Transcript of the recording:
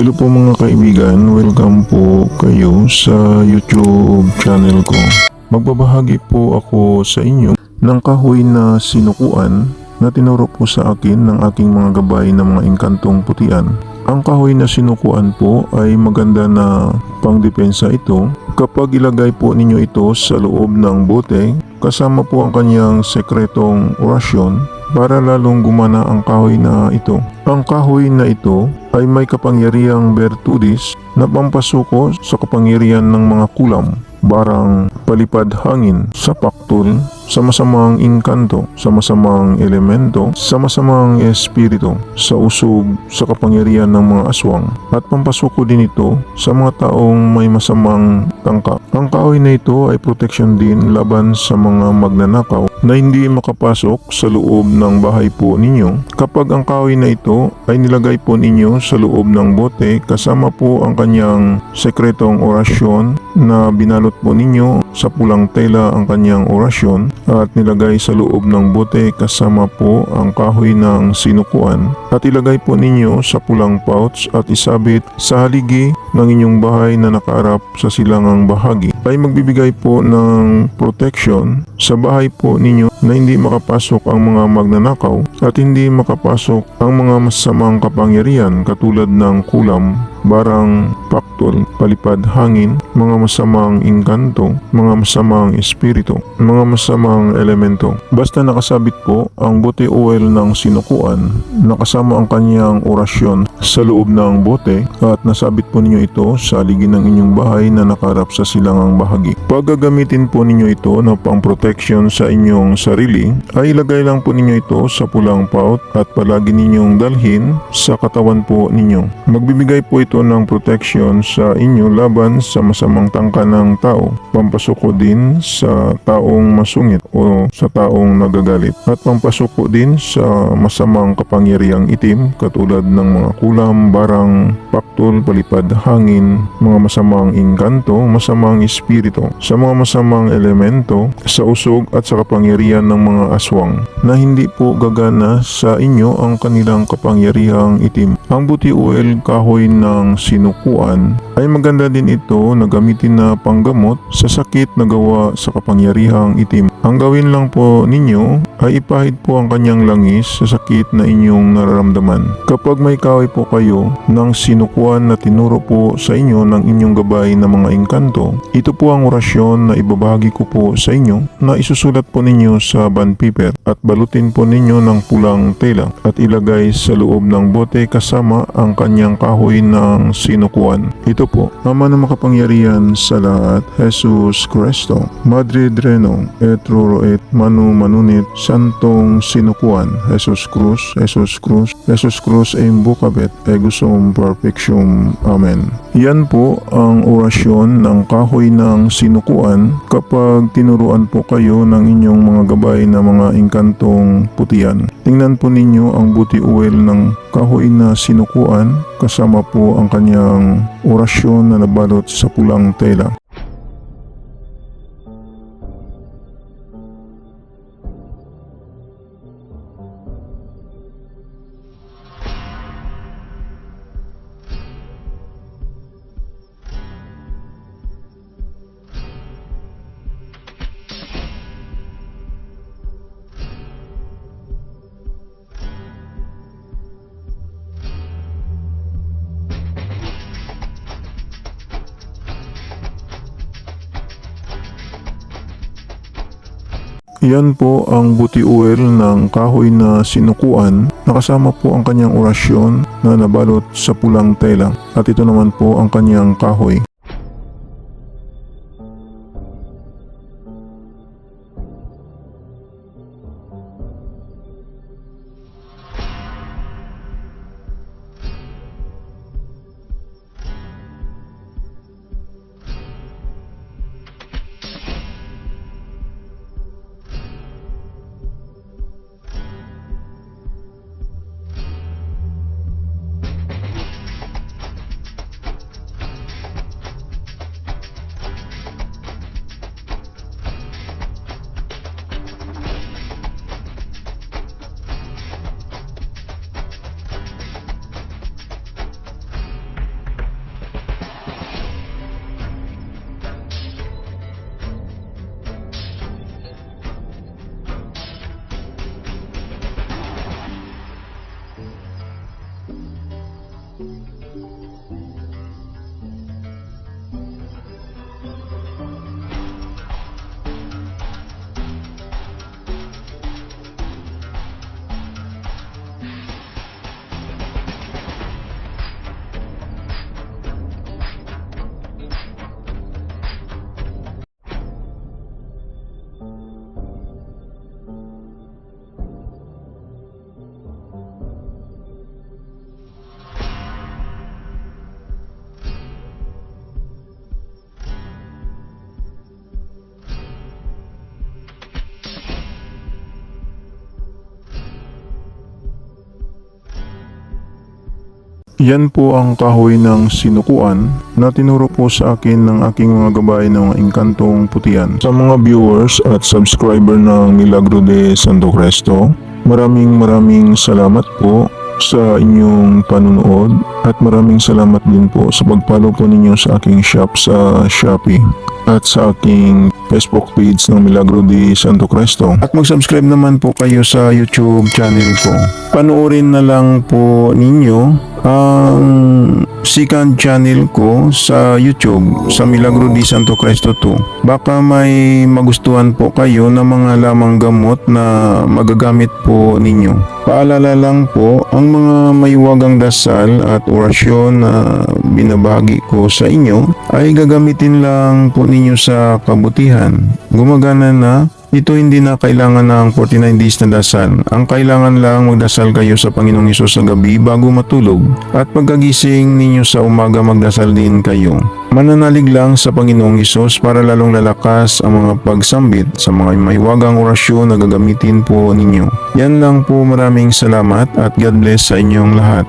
Hello po mga kaibigan, welcome po kayo sa YouTube channel ko. Magbabahagi po ako sa inyo ng kahoy na sinukuan na tinuro po sa akin ng aking mga gabay na mga engkantong putian. Ang kahoy na sinukuan po ay maganda na pangdepensa ito kapag ilagay po ninyo ito sa loob ng bote kasama po ang kanyang sekretong orasyon para lalong gumana ang kahoy na ito. Ang kahoy na ito ay may kapangyarihang bertudis na pampasuko sa kapangyarihan ng mga kulam, barang palipad hangin, sa paktol, sa masamang inkanto, sa masamang elemento, sa masamang espiritu, sa usog, sa kapangyarihan ng mga aswang, at pampasuko din ito sa mga taong may masamang tangka. Ang kahoy na ito ay protection din laban sa mga magnanakaw na hindi makapasok sa loob ng bahay po ninyo kapag ang kahoy na ito ay nilagay po ninyo sa loob ng bote kasama po ang kanyang sekretong orasyon na binalot po ninyo sa pulang tela ang kanyang orasyon at nilagay sa loob ng bote kasama po ang kahoy ng sinukuan at ilagay po ninyo sa pulang pouch at isabit sa haligi ng inyong bahay na nakaarap sa silangang bahagi ay magbibigay po ng protection sa bahay po ninyo na hindi makapasok ang mga magnanakaw at hindi makapasok ang mga masamang kapangyarihan katulad ng kulam, barang, paktol, palipad hangin, mga masamang engkanto, mga masamang espiritu, mga masamang elemento. Basta nakasabit po ang bote oil ng sinukuan, nakasama ang kanyang orasyon sa loob ng bote at nasabit po ninyo ito sa aligi ng inyong bahay na nakarap sa silangang bahagi. Pag gagamitin po ninyo ito na pang protection sa inyong sarili, ay ilagay lang po ninyo ito sa pulang pouch at palagi ninyong dalhin sa katawan po ninyo. Magbibigay po ito ng protection sa inyo laban sa masamang tangka ng tao, pampasuko din sa taong masungit o sa taong nagagalit, at pampasuko din sa masamang kapangyarihang itim katulad ng mga kulam, barang, paktol, palipad hangin, mga masamang engkanto, masamang espiritu, sa mga masamang elemento, sa usog at sa kapangyarihan ng mga aswang na hindi po gagana sa inyo ang kanilang kapangyarihang itim. Ang buti oil kahoy ng sinukuan ay maganda din ito na gamitin na panggamot sa sakit na gawa sa kapangyarihang itim. Ang gawin lang po ninyo ay ipahid po ang kanyang langis sa sakit na inyong nararamdaman. Kapag may kahoy po kayo ng sinukuan na tinuro po sa inyo ng inyong gabay na mga engkanto, ito po ang orasyon na ibabahagi ko po sa inyo na isusulat po ninyo sa bond paper at balutin po ninyo ng pulang tela at ilagay sa loob ng bote kasama ang kanyang kahoy ng sinukuan. Ito po, Ama na makapangyarihan sa lahat, Jesus Cristo, Madre Dreno, et Roro et Manu Manunit, Santong Sinukuan, Jesus Cruz, Jesus Cruz, Jesus Cruz Imbukabet, Egusum Perfectum. Amen. Yan po ang orasyon ng kahoy ng sinukuan kapag tinuruan po kayo ng inyong mga gabay na mga engkantong putian. Tingnan po ninyo ang buti oil ng kahoy na sinukuan kasama po ang kanyang orasyon na nabalot sa pulang tela. Yan po ang buti oil ng kahoy na sinukuan, nakasama po ang kanyang orasyon na nabalot sa pulang tela at ito naman po ang kanyang kahoy. Yan po ang kahoy ng sinukuan na tinuro po sa akin ng aking mga gabay ng mga engkantong putian. Sa mga viewers at subscriber ng Milagro de Santo Cristo, maraming salamat po sa inyong panunood at maraming salamat din po sa pag-follow po ninyo sa aking shop sa Shopee at sa aking Facebook page ng Milagro de Santo Cristo. At mag-subscribe naman po kayo sa YouTube channel ko. Panoorin na lang po ninyo ang second channel ko sa YouTube sa Milagro de Santo Cristo 2. Baka may magustuhan po kayo na mga lamang gamot na magagamit po ninyo. Paalala lang po, ang mga maywagang dasal at orasyon na binabahagi ko sa inyo ay gagamitin lang po ninyo sa kabutihan. Gumagana na. Ito hindi na kailangan ng 49 days na dasal. Ang kailangan lang magdasal kayo sa Panginoong Hesus sa gabi bago matulog. At pagkagising ninyo sa umaga magdasal din kayo. Mananalig lang sa Panginoong Hesus para lalong lalakas ang mga pagsambit sa mga mahiwagang orasyon na gagamitin po ninyo. Yan lang po, maraming salamat at God bless sa inyong lahat.